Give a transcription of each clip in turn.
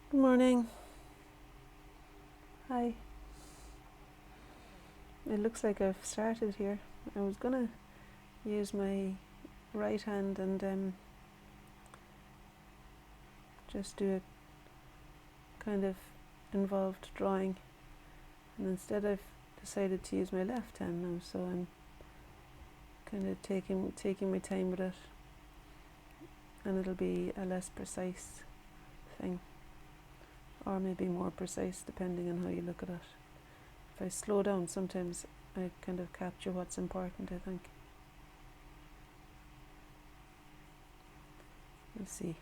Good morning. Hi. It looks like I've started here. I was gonna use my right hand and just do a kind of involved drawing, and instead I've decided to use my left hand now, so I'm kind of taking my time with it, and it'll be a less precise thing, or maybe more precise depending on how you look at it. If I slow down, sometimes I kind of capture what's important, I think. Let's see.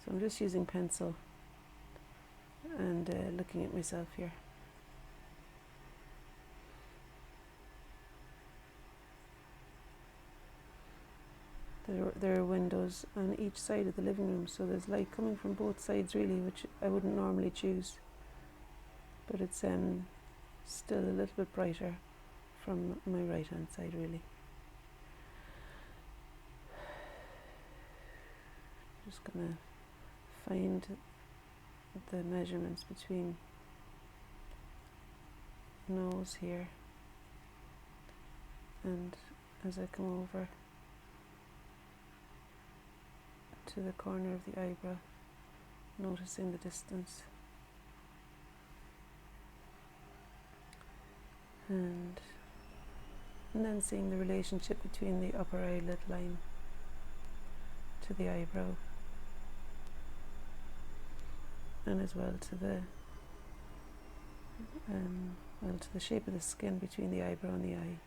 So I'm just using pencil and looking at myself here. There are windows on each side of the living room, so there's light coming from both sides really, which I wouldn't normally choose, but it's still a little bit brighter from my right hand side really. Just gonna find the measurements between nose here, and as I come over to the corner of the eyebrow, noticing the distance, and then seeing the relationship between the upper eyelid line to the eyebrow, and as well to the to the shape of the skin between the eyebrow and the eye.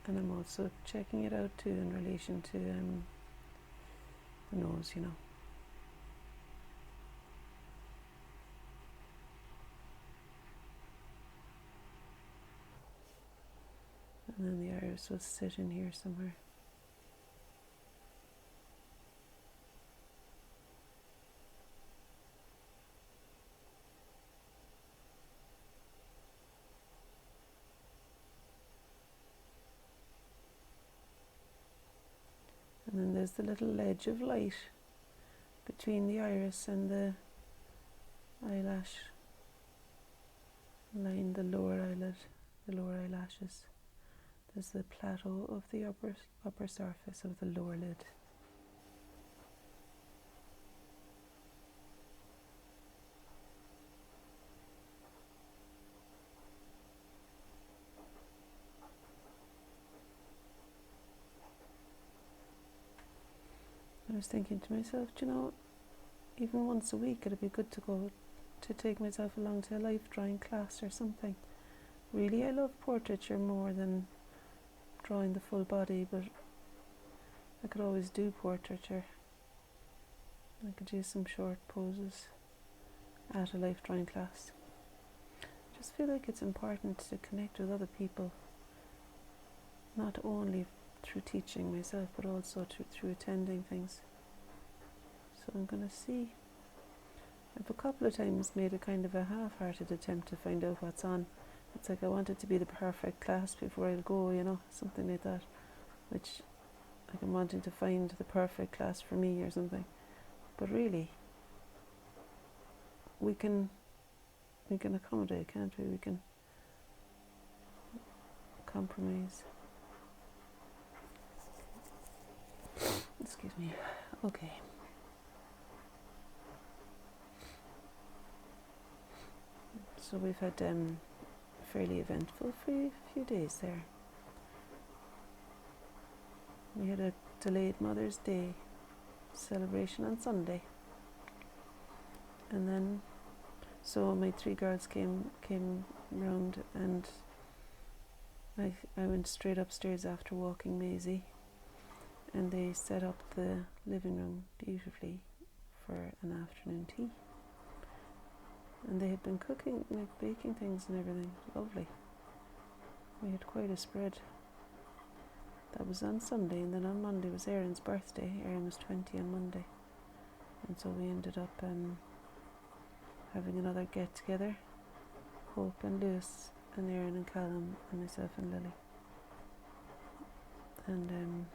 And I'm also checking it out too in relation to the nose, you know. And then the iris will sit in here somewhere. And then there's the little ledge of light between the iris and the eyelash line, the lower eyelid, the lower eyelashes. There's the plateau of the upper surface of the lower lid. I was thinking to myself, you know, even once a week it'd be good to go to take myself along to a life drawing class or something. Really, I love portraiture more than drawing the full body, but I could always do portraiture. I could do some short poses at a life drawing class. I just feel like it's important to connect with other people, not only through teaching myself, but also through attending things. So I'm going to see. I've a couple of times made a kind of a half-hearted attempt to find out what's on. It's like I want it to be the perfect class before I'll go, you know, something like that, which like I'm wanting to find the perfect class for me or something. But really, we can accommodate, can't we? We can compromise. Excuse me. Okay. So we've had fairly eventful few days there. We had a delayed Mother's Day celebration on Sunday, and then so my three girls came round, and I went straight upstairs after walking Maisie, and they set up the living room beautifully for an afternoon tea. And they had been cooking, like baking things and everything. Lovely. We had quite a spread. That was on Sunday, and then on Monday was Erin's birthday. Erin was 20 on Monday, and so we ended up having another get together. Hope and Lewis and Erin and Callum and myself and Lily. And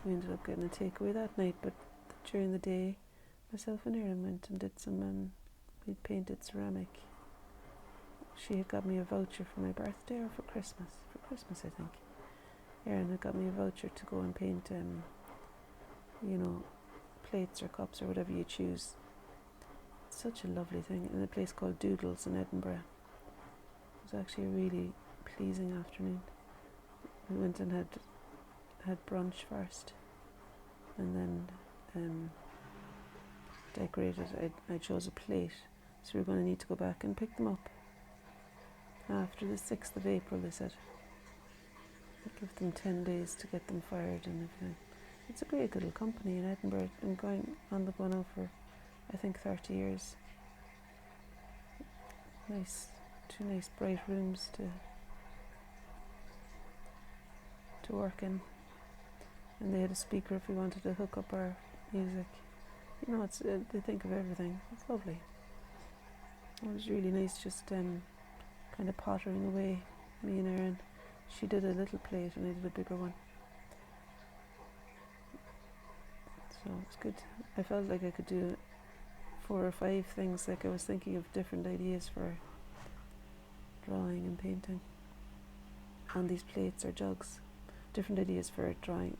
we ended up getting a takeaway that night, but during the day, myself and Erin went and did some, we painted ceramic. She had got me a voucher for my birthday or for Christmas. For Christmas, I think. Erin had got me a voucher to go and paint, plates or cups or whatever you choose. It's such a lovely thing. In a place called Doodles in Edinburgh. It was actually a really pleasing afternoon. We went and had brunch first, and then decorated. I chose a plate, so we were going to need to go back and pick them up after the 6th of April, they said. I'd give them 10 days to get them fired and everything. It's a great little company in Edinburgh and going now for, I think, 30 years. Two nice bright rooms to work in. And they had a speaker if we wanted to hook up our music. They think of everything. It's lovely. It was really nice just kind of pottering away, me and Erin. She did a little plate and I did a bigger one. So it's good. I felt like I could do 4 or 5 things. Like I was thinking of different ideas for drawing and painting on these plates or jugs. Different ideas for drawing,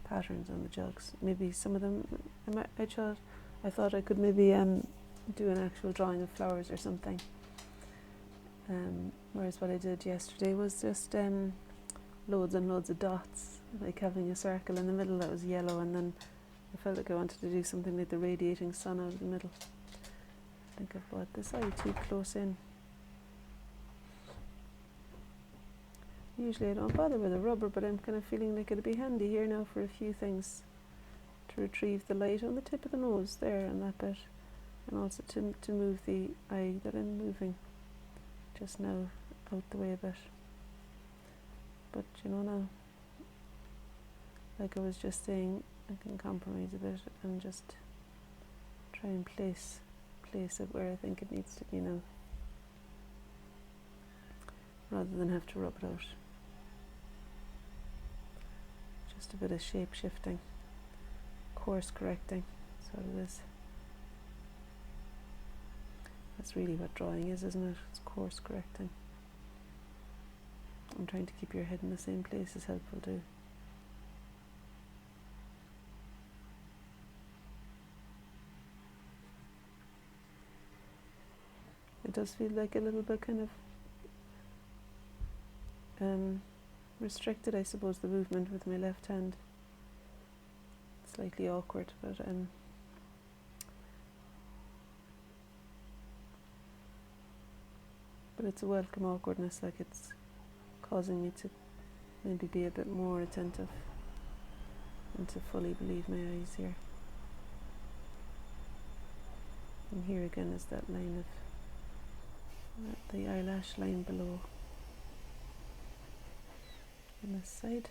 patterns on the jugs. Maybe some of them, I thought I could maybe do an actual drawing of flowers or something. Whereas what I did yesterday was just loads and loads of dots, like having a circle in the middle that was yellow, and then I felt like I wanted to do something like the radiating sun out of the middle. I think I've brought this eye too close in. Usually I don't bother with a rubber, but I'm kind of feeling like it'd be handy here now for a few things to retrieve the light on the tip of the nose there and that bit, and also to move the eye that I'm moving just now out the way a bit. But now, like I was just saying, I can compromise a bit and just try and place it where I think it needs to be now, rather than have to rub it out. Just a bit of shape shifting, course correcting, that's what it is. That's really what drawing is, isn't it? It's course correcting. And trying to keep your head in the same place is helpful too. It does feel like a little bit kind of restricted, I suppose, the movement with my left hand. Slightly awkward, but it's a welcome awkwardness, like it's causing me to maybe be a bit more attentive and to fully believe my eyes here. And here again is that line of the eyelash line below on this side.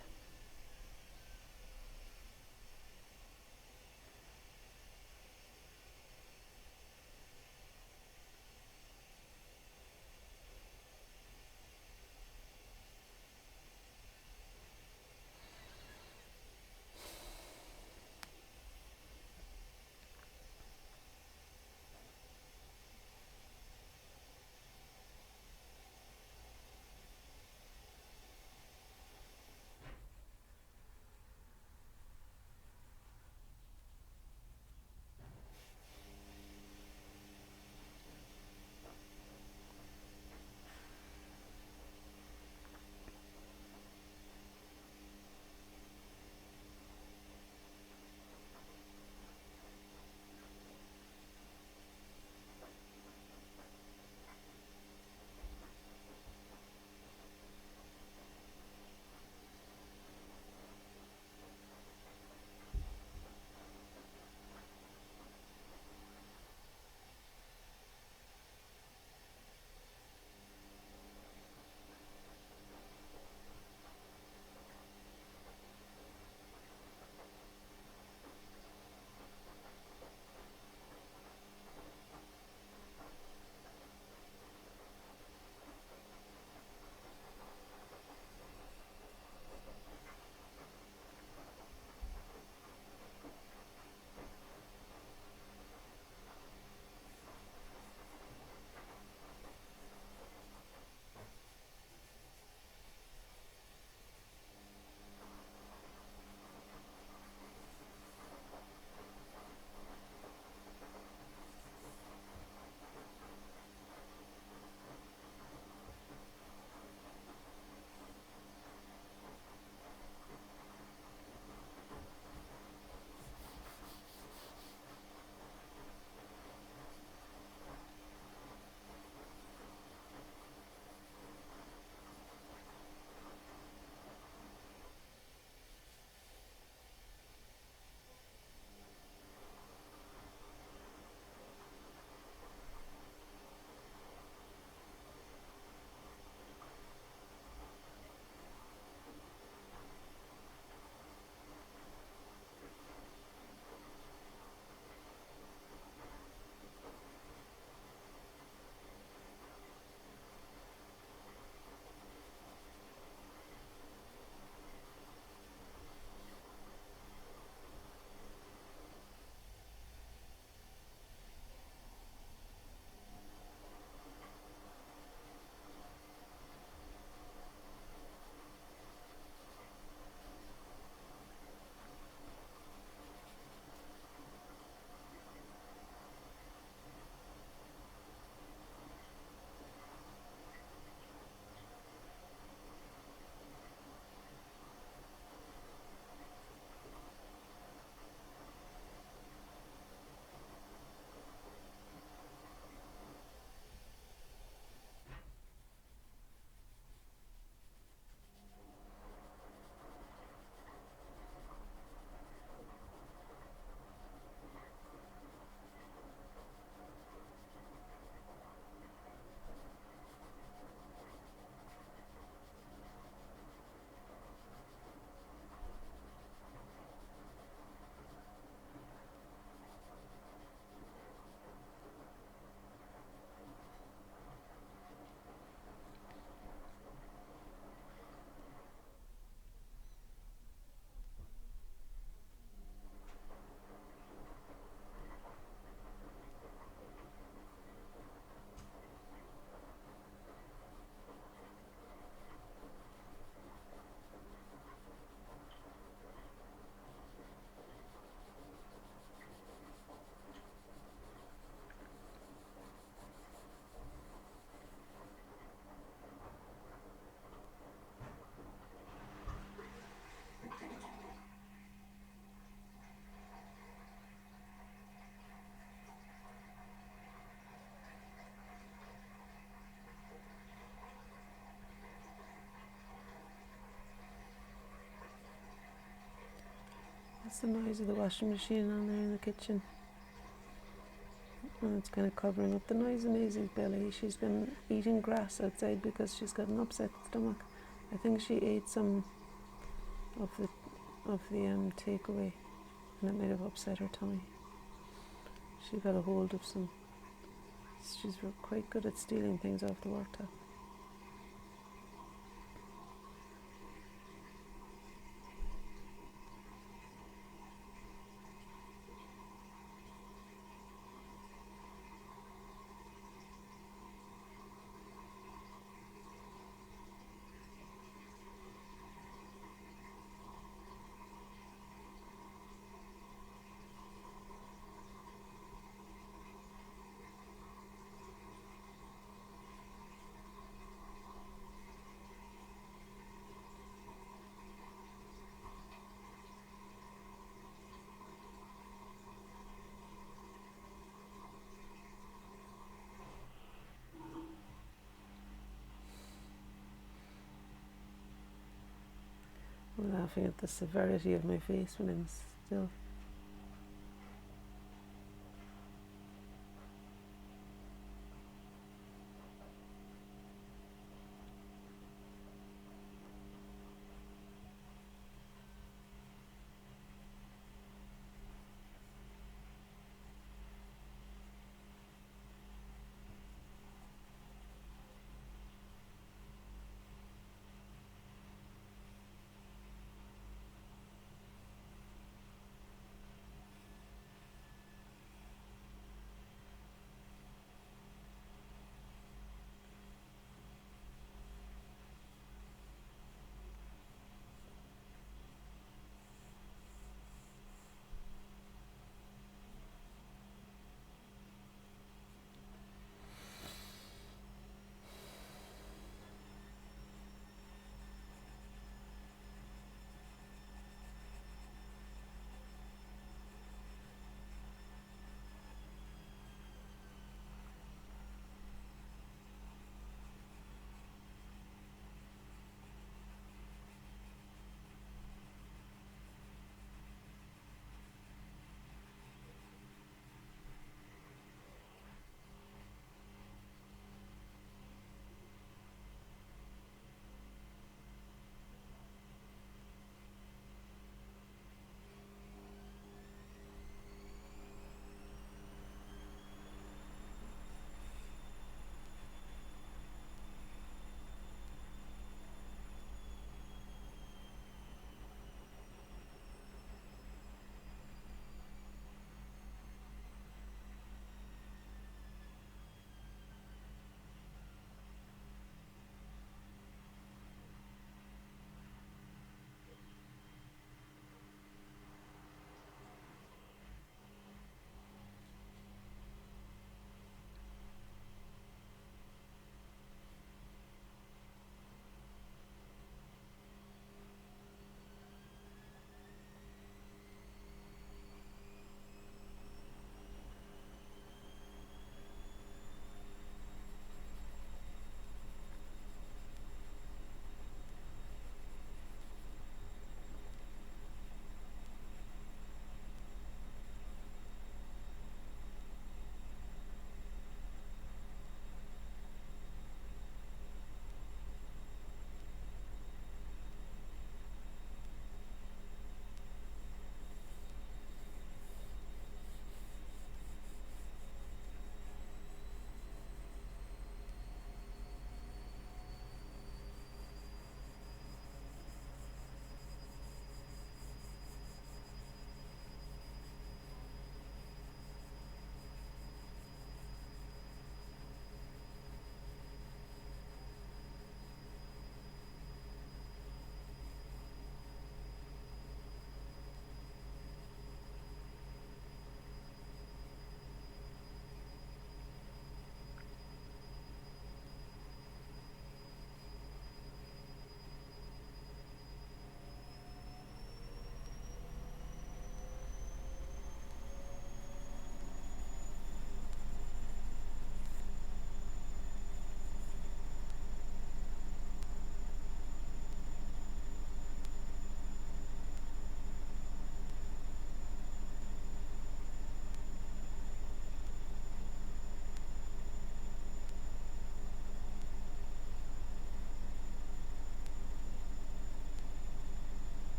That's the noise of the washing machine on there in the kitchen. And it's kind of covering up the noise in Maisie's belly. She's been eating grass outside because she's got an upset stomach. I think she ate some of the takeaway, and it might have upset her tummy. She got a hold of some. She's quite good at stealing things off the worktop. I'm laughing at the severity of my face when I'm still.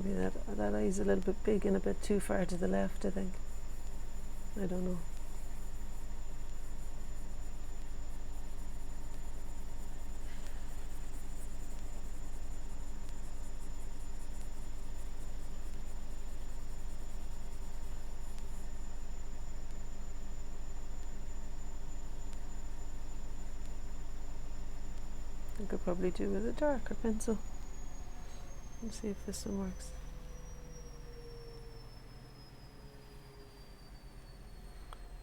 Maybe that eye's a little bit big and a bit too far to the left, I think. I don't know. I could probably do with a darker pencil. Let's see if this one works.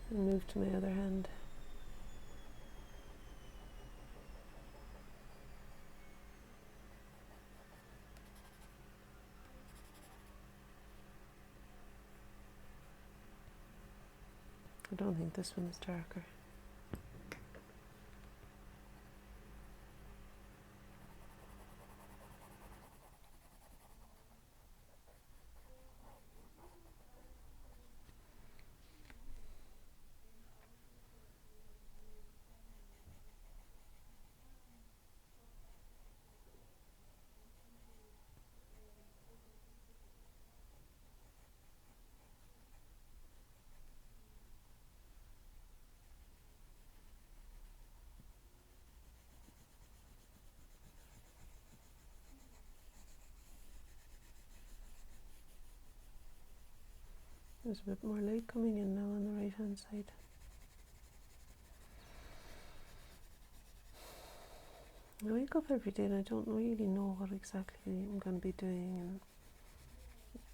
And move to my other hand. I don't think this one is darker. There's a bit more light coming in now on the right hand side. I wake up every day and I don't really know what exactly I'm going to be doing, and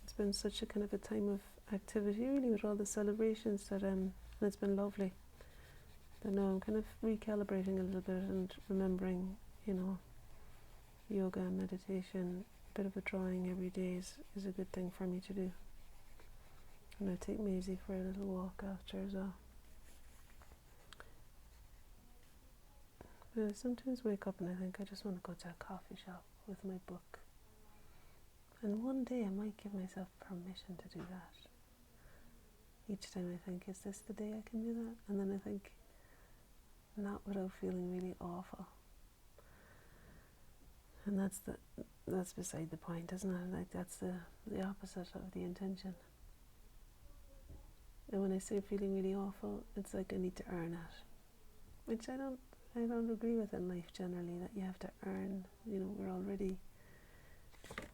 it's been such a kind of a time of activity really with all the celebrations that and it's been lovely. But now I'm kind of recalibrating a little bit and remembering, yoga and meditation, a bit of a drawing every day is a good thing for me to do. And I take Maisie for a little walk after as well. But I sometimes wake up and I think I just want to go to a coffee shop with my book. And one day I might give myself permission to do that. Each time I think, is this the day I can do that? And then I think, not without feeling really awful. And that's beside the point, isn't it? Like that's the opposite of the intention. And when I say feeling really awful, it's like I need to earn it, which I don't agree with in life generally, that you have to earn. We're already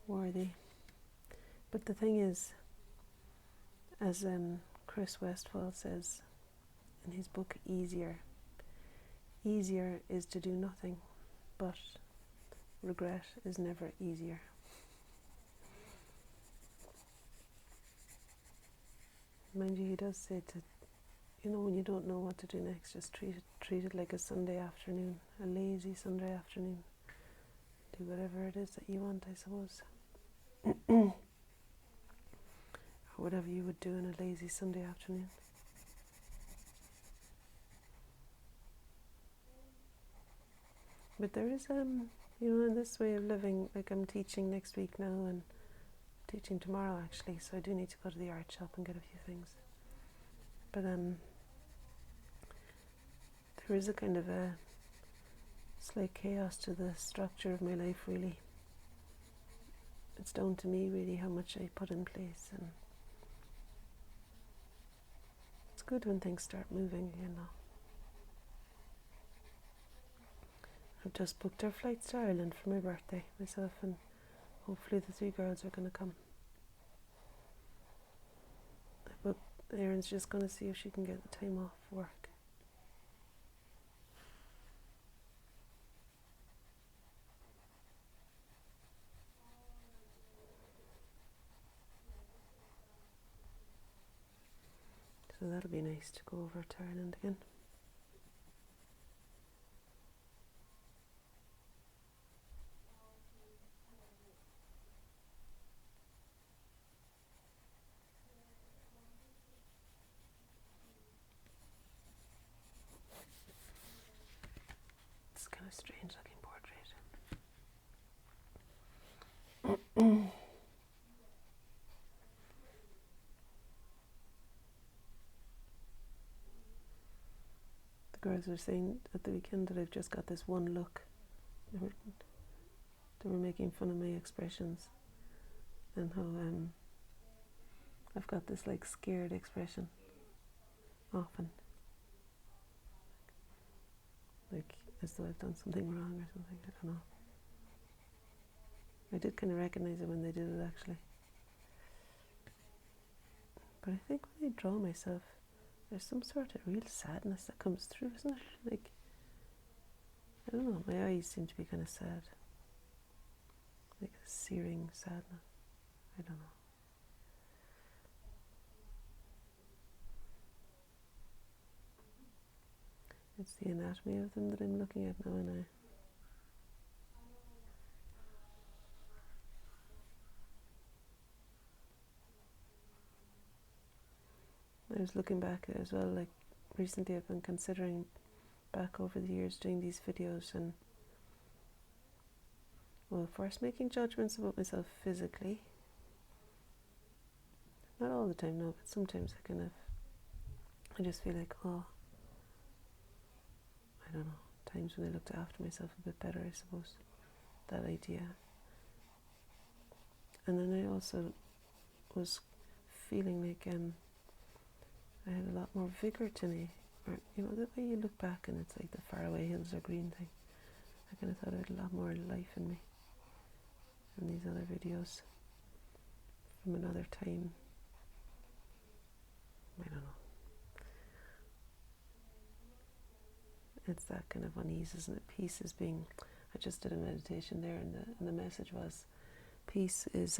worthy. But the thing is, as Chris Westphal says in his book Easier is to do nothing, but regret is never easier. Mind you, he does say to, when you don't know what to do next, just treat it like a Sunday afternoon, a lazy Sunday afternoon. Do whatever it is that you want, I suppose. Or whatever you would do in a lazy Sunday afternoon. But there is, in this way of living, like I'm teaching next week now and teaching tomorrow actually, so I do need to go to the art shop and get a few things. But there is a kind of a slight chaos to the structure of my life really. It's down to me really how much I put in place, and it's good when things start moving, I've just booked our flights to Ireland for my birthday, myself, and hopefully the 3 girls are going to come. But Erin's just going to see if she can get the time off work. So that'll be nice to go over to Ireland again. It's kind of strange looking portrait. The girls were saying at the weekend that I've just got this one look. They were making fun of my expressions. and how I've got this like scared expression often, like as though I've done something wrong or something. I don't know. I did kind of recognize it when they did it actually. But I think when I draw myself, there's some sort of real sadness that comes through, isn't there? Like, I don't know, my eyes seem to be kind of sad. Like a searing sadness. I don't know. It's the anatomy of them that I'm looking at now, and I was looking back at it as well, like recently I've been considering back over the years doing these videos and, well, first making judgments about myself physically. Not all the time, no, but sometimes I just feel like, oh, I don't know, times when I looked after myself a bit better, I suppose, that idea. And then I also was feeling like I had a lot more vigour to me, or, you know, the way you look back and it's like the faraway hills are green thing. I kind of thought I had a lot more life in me in these other videos from another time. I don't know. It's that kind of unease, isn't it? Peace is being, I just did a meditation there, and the message was, peace is,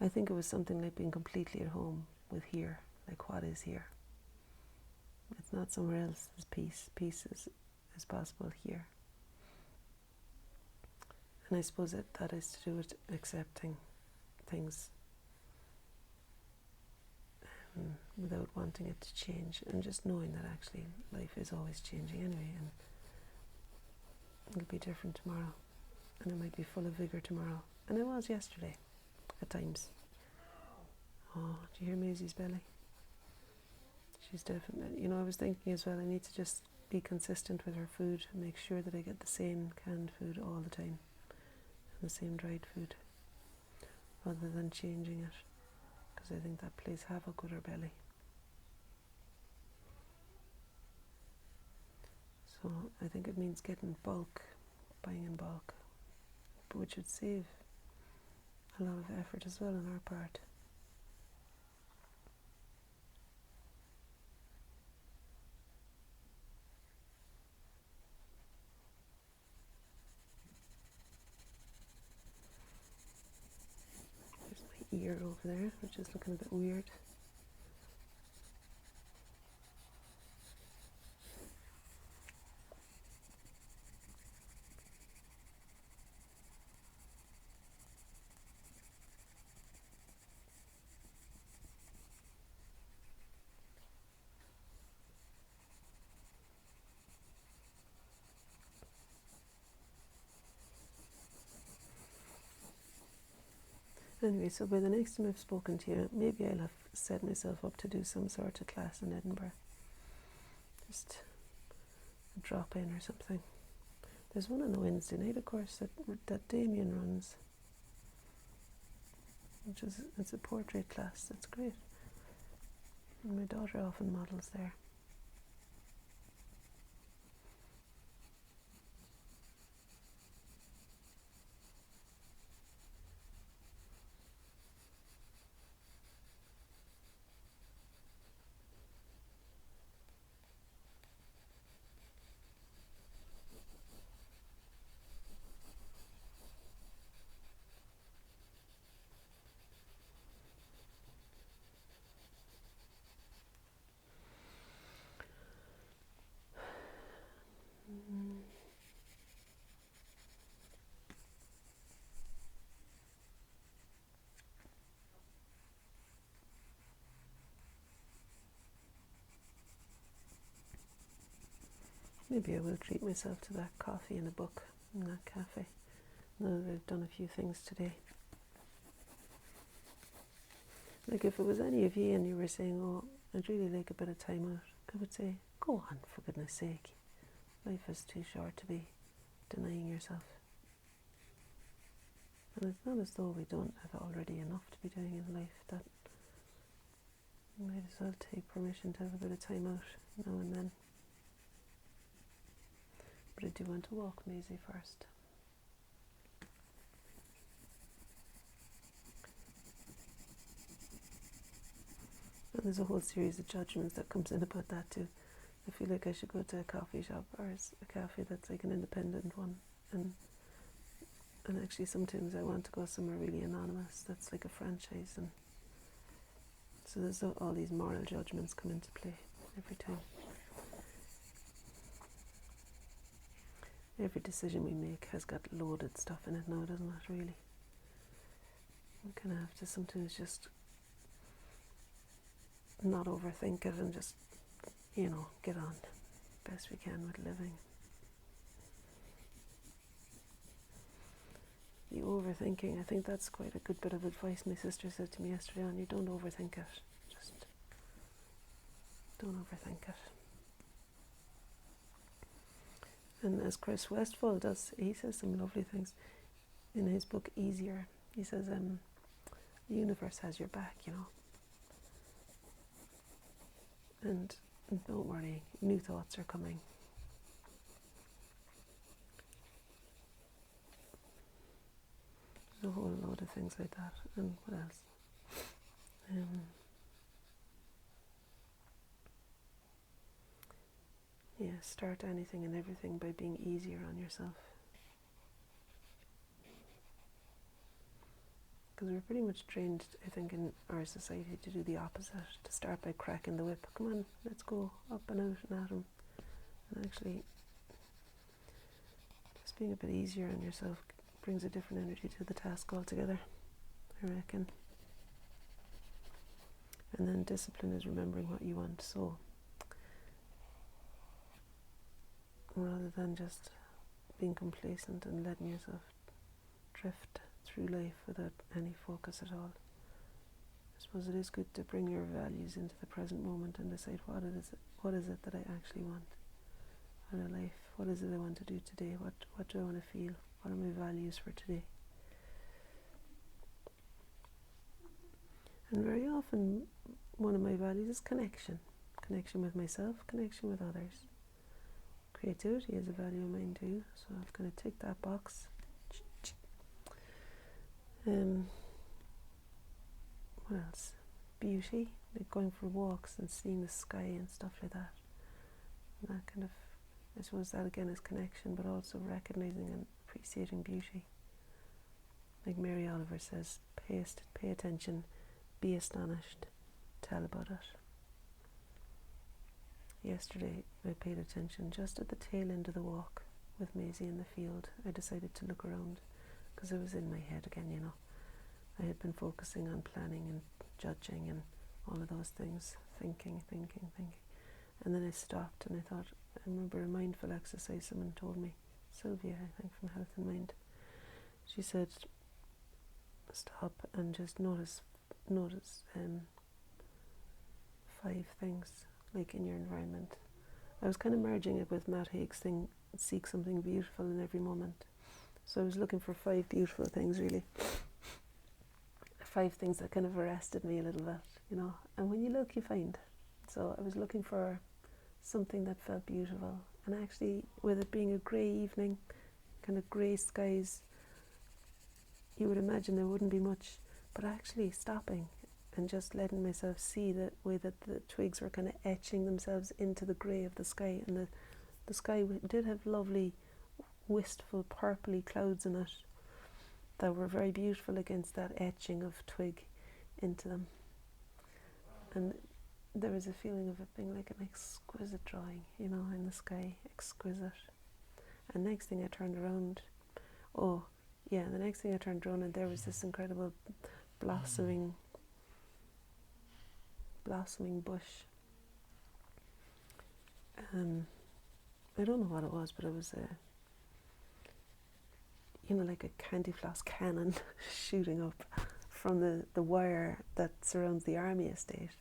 I think it was something like being completely at home with here, like what is here. It's not somewhere else, there's peace. Peace is possible here. And I suppose that is to do with accepting things without wanting it to change, and just knowing that actually life is always changing anyway, and it'll be different tomorrow, and it might be full of vigour tomorrow, and it was yesterday at times. Oh, do you hear Maisie's belly? She's definitely, you know, I was thinking as well, I need to just be consistent with her food and make sure that I get the same canned food all the time and the same dried food, rather than changing it, because I think that plays havoc with her belly. So I think it means getting bulk, buying in bulk, which would save a lot of effort as well on our part. There's my ear over there, which is looking a bit weird. Anyway, so by the next time I've spoken to you, maybe I'll have set myself up to do some sort of class in Edinburgh. Just a drop in or something. There's one on a Wednesday night, of course, that Damien runs, which is, it's a portrait class. That's great. And my daughter often models there. Maybe I will treat myself to that coffee and a book in that cafe, now that I've done a few things today. Like if it was any of you and you were saying, oh, I'd really like a bit of time out, I would say, go on, for goodness sake. Life is too short to be denying yourself. And it's not as though we don't have already enough to be doing in life, that we might as well take permission to have a bit of time out now and then. But I do want to walk Maisie first. And there's a whole series of judgments that comes in about that too. I feel like I should go to a coffee shop or a cafe that's like an independent one, and actually sometimes I want to go somewhere really anonymous that's like a franchise, and so there's all these moral judgments come into play every time. Every decision we make has got loaded stuff in it now, doesn't it, really? We kind of have to sometimes just not overthink it and just, get on best we can with living. The overthinking, I think that's quite a good bit of advice my sister said to me yesterday on. You don't overthink it. Just don't overthink it. And as Chris Westfall does, he says some lovely things in his book Easier. He says, the universe has your back, and don't worry, new thoughts are coming. A whole load of things like that. And what else? Start anything and everything by being easier on yourself. Because we're pretty much trained, I think, in our society to do the opposite, to start by cracking the whip. Come on, let's go up and out and at 'em. And actually, just being a bit easier on yourself brings a different energy to the task altogether, I reckon. And then discipline is remembering what you want. So rather than just being complacent and letting yourself drift through life without any focus at all, I suppose it is good to bring your values into the present moment and decide what is it that I actually want out of life. What is it I want to do today? What do I want to feel? What are my values for today? And very often one of my values is connection with myself, connection with others. Creativity is a value of mine too, so I've kind of ticked that box. What else? Beauty, like going for walks and seeing the sky and stuff like that. And that kind of, I suppose that again is connection, but also recognizing and appreciating beauty. Like Mary Oliver says, pay attention, be astonished, tell about it. Yesterday I paid attention just at the tail end of the walk with Maisie in the field. I decided to look around because I was in my head again, I had been focusing on planning and judging and all of those things, thinking. And then I stopped and I remember a mindful exercise someone told me, Sylvia, I think, from Health and Mind. She said, stop and just notice 5 things, like in your environment. I was kind of merging it with Matt Haig's thing, seek something beautiful in every moment. So I was looking for 5 beautiful things, really. 5 things that kind of arrested me a little bit, and when you look, you find. So I was looking for something that felt beautiful, and actually, with it being a grey evening, kind of grey skies, you would imagine there wouldn't be much, but actually stopping and just letting myself see the way that the twigs were kind of etching themselves into the grey of the sky, and the sky did have lovely, wistful, purpley clouds in it that were very beautiful against that etching of twig into them. And there was a feeling of it being like an exquisite drawing, in the sky, exquisite. And next thing I turned around, and there was this incredible blossoming bush. I don't know what it was, but it was like a candy floss cannon shooting up from the wire that surrounds the army estate.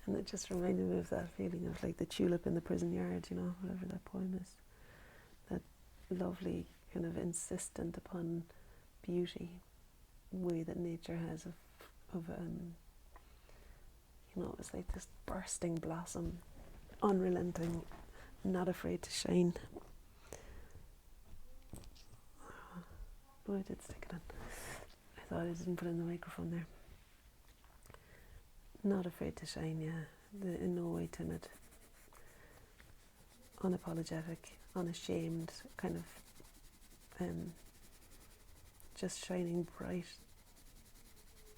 And it just reminded me of that feeling of like the tulip in the prison yard, whatever that poem is. That lovely kind of insistent upon beauty way that nature has of it was like this bursting blossom, unrelenting, not afraid to shine. Oh, I did stick it in. I thought I didn't put in the microphone there. Not afraid to shine, yeah. In no way timid. Unapologetic, unashamed, kind of just shining bright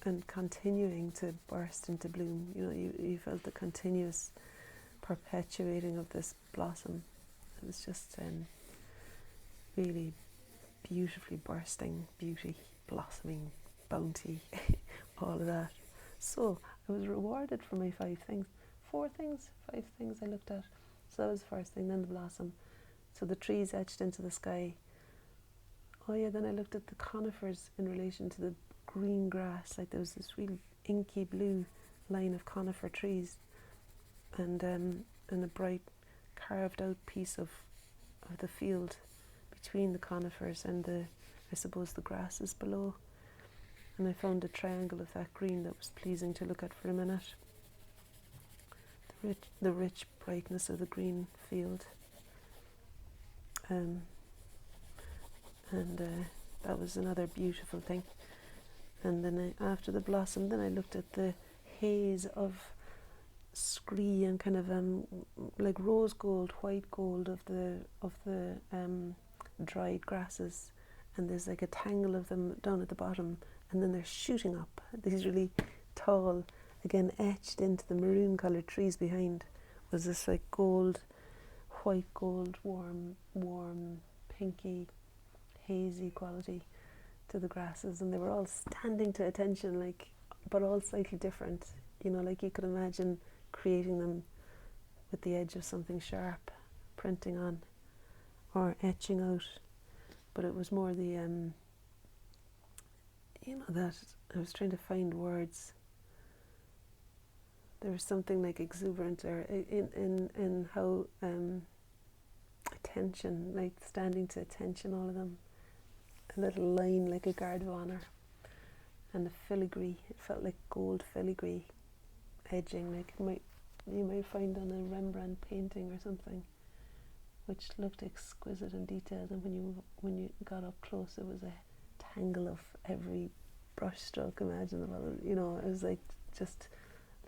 and continuing to burst into bloom. You felt the continuous perpetuating of this blossom. It was just really beautifully bursting beauty, blossoming, bounty, all of that. So I was rewarded for my 5 things. 5 things I looked at. So that was the first thing, then the blossom. So the trees etched into the sky. Oh yeah, then I looked at the conifers in relation to the green grass. Like there was this really inky blue line of conifer trees, and a bright carved out piece of the field between the conifers and I suppose the grasses below. And I found a triangle of that green that was pleasing to look at for a minute. The rich brightness of the green field. And that was another beautiful thing. And then after the blossom, then I looked at the haze of scree and kind of like rose gold, white gold of the dried grasses, and there's like a tangle of them down at the bottom, and then they're shooting up. These really tall, again etched into the maroon coloured trees behind, was this like gold, white gold, warm, pinky, hazy quality to the grasses, and they were all standing to attention, like, but all slightly different. Like you could imagine creating them with the edge of something sharp, printing on or etching out. But it was more the that I was trying to find words. There was something like exuberant or in how attention, like standing to attention, all of them. A little line like a guard of honour, and the filigree. It felt like gold filigree edging, like you might find on a Rembrandt painting or something, which looked exquisite and detailed. And when you got up close, it was a tangle of every brush stroke imaginable. It was like just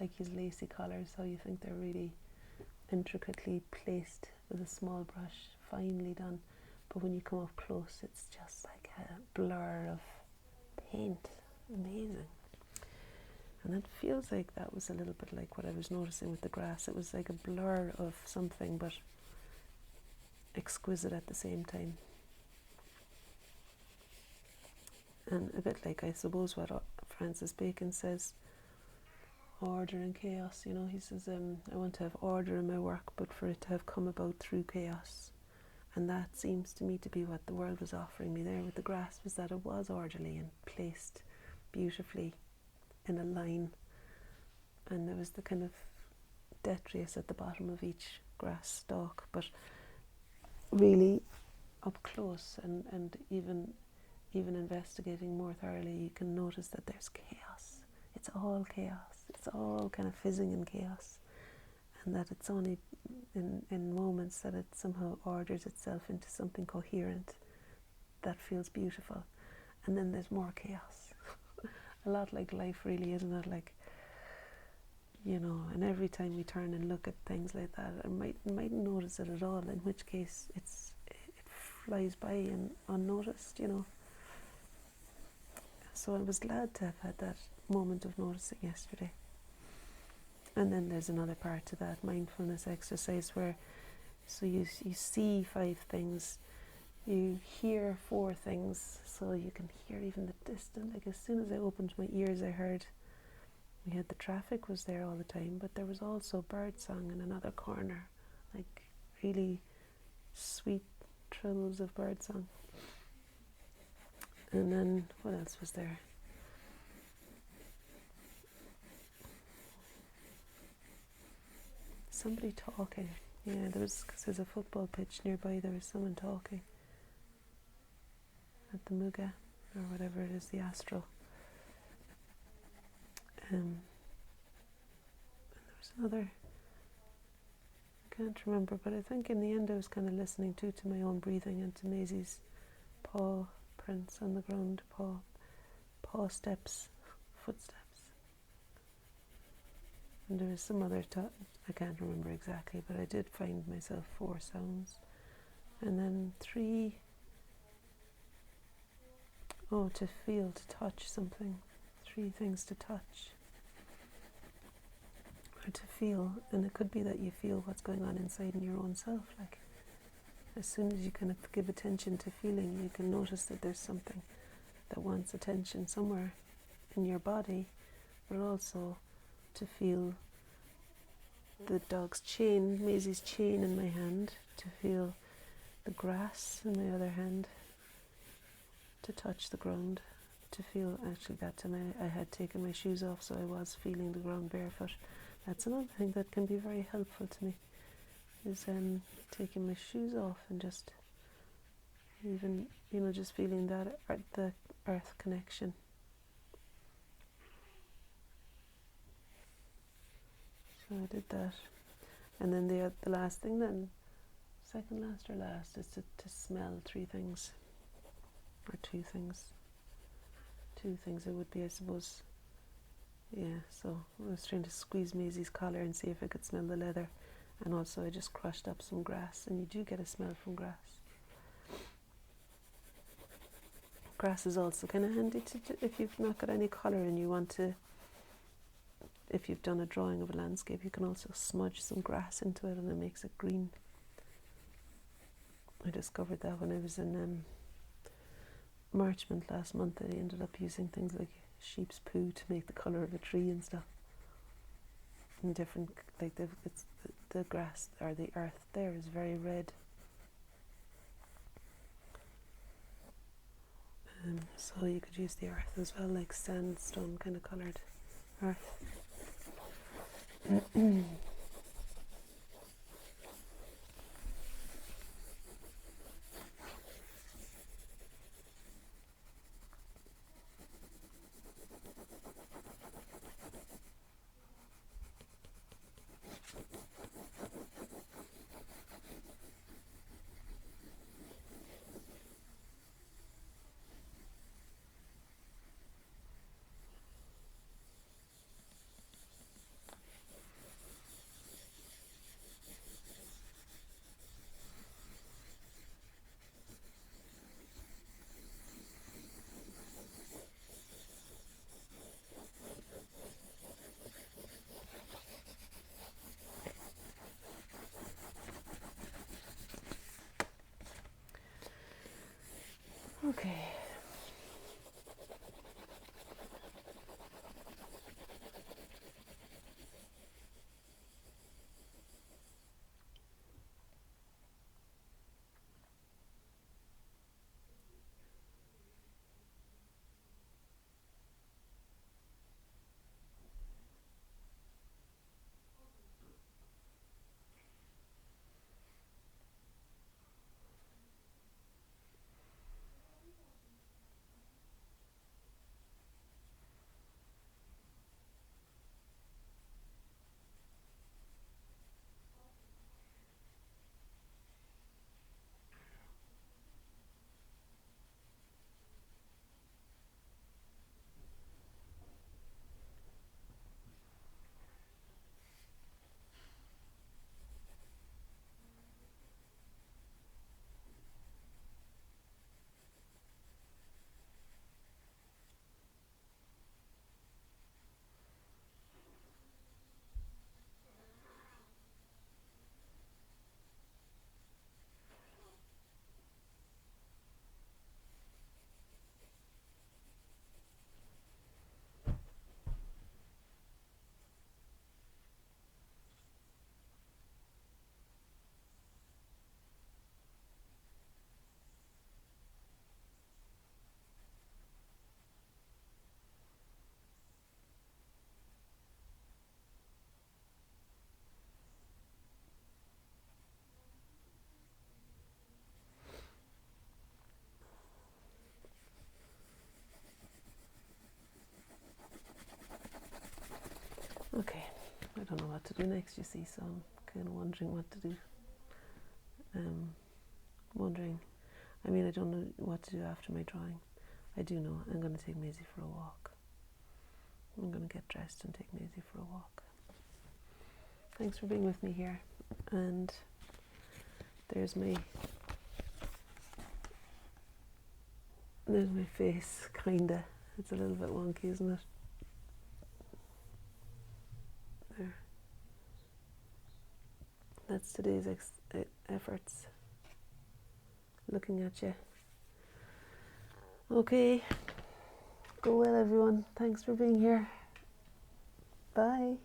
like his lacy collars, how you think they're really intricately placed with a small brush, finely done. But when you come up close, it's just like a blur of paint. Amazing. And it feels like that was a little bit like what I was noticing with the grass. It was like a blur of something, but exquisite at the same time. And a bit like, I suppose, what Francis Bacon says, order and chaos. He says, I want to have order in my work, but for it to have come about through chaos. And that seems to me to be what the world was offering me there with the grass, was that it was orderly and placed beautifully in a line. And there was the kind of detritus at the bottom of each grass stalk, but really up close and even investigating more thoroughly, you can notice that there's chaos. It's all chaos. It's all kind of fizzing in chaos. And that it's only in moments that it somehow orders itself into something coherent that feels beautiful. And then there's more chaos. A lot like life, really, isn't it? Like, and every time we turn and look at things like that, I mightn't notice it at all, in which case it flies by and unnoticed, So I was glad to have had that moment of noticing yesterday. And then there's another part to that mindfulness exercise where, so you see 5 things, you hear 4 things, so you can hear even the distant. Like as soon as I opened my ears, I heard, we had the traffic was there all the time, but there was also bird song in another corner, like really sweet trills of bird song. And then what else was there? Somebody talking. Yeah, because there's a football pitch nearby, there was someone talking at the Muga. or whatever it is, the astral. And there was another, I can't remember, but I think in the end I was kind of listening to my own breathing and to Maisie's paw prints on the ground, paw steps, footsteps. And there was some other, I can't remember exactly, but I did find myself 4 sounds. And then 3, to feel, to touch something. 3 things to touch. Or to feel, and it could be that you feel what's going on inside in your own self. Like, as soon as you kind of give attention to feeling, you can notice that there's something that wants attention somewhere in your body, but also to feel the dog's chain, Maisie's chain in my hand, to feel the grass in my other hand, to touch the ground, to feel, actually that time I had taken my shoes off, so I was feeling the ground barefoot. That's another thing that can be very helpful to me, is taking my shoes off and just even, just feeling that the earth connection. So I did that. And then the last thing then, second last or last, is to smell 3 things. Or 2 things. 2 things it would be, I suppose. Yeah, so I was trying to squeeze Maisie's collar and see if I could smell the leather. And also I just crushed up some grass, and you do get a smell from grass. Grass is also kind of handy if you've not got any colour and you want to, if you've done a drawing of a landscape, you can also smudge some grass into it and it makes it green. I discovered that when I was in Marchmont last month. I ended up using things like sheep's poo to make the colour of a tree and stuff. And different, like the grass or the earth there is very red. So you could use the earth as well, like sandstone kind of coloured earth. don't know what to do next, you see, so I'm kind of wondering what to do. Wondering, I mean, I don't know what to do after my drawing. I do know I'm going to take Maisie for a walk. I'm going to get dressed and take Maisie for a walk. Thanks for being with me here. And there's my face, kinda. It's a little bit wonky, isn't it? There. That's today's efforts. Looking at you. Okay. Go well, everyone. Thanks for being here. Bye.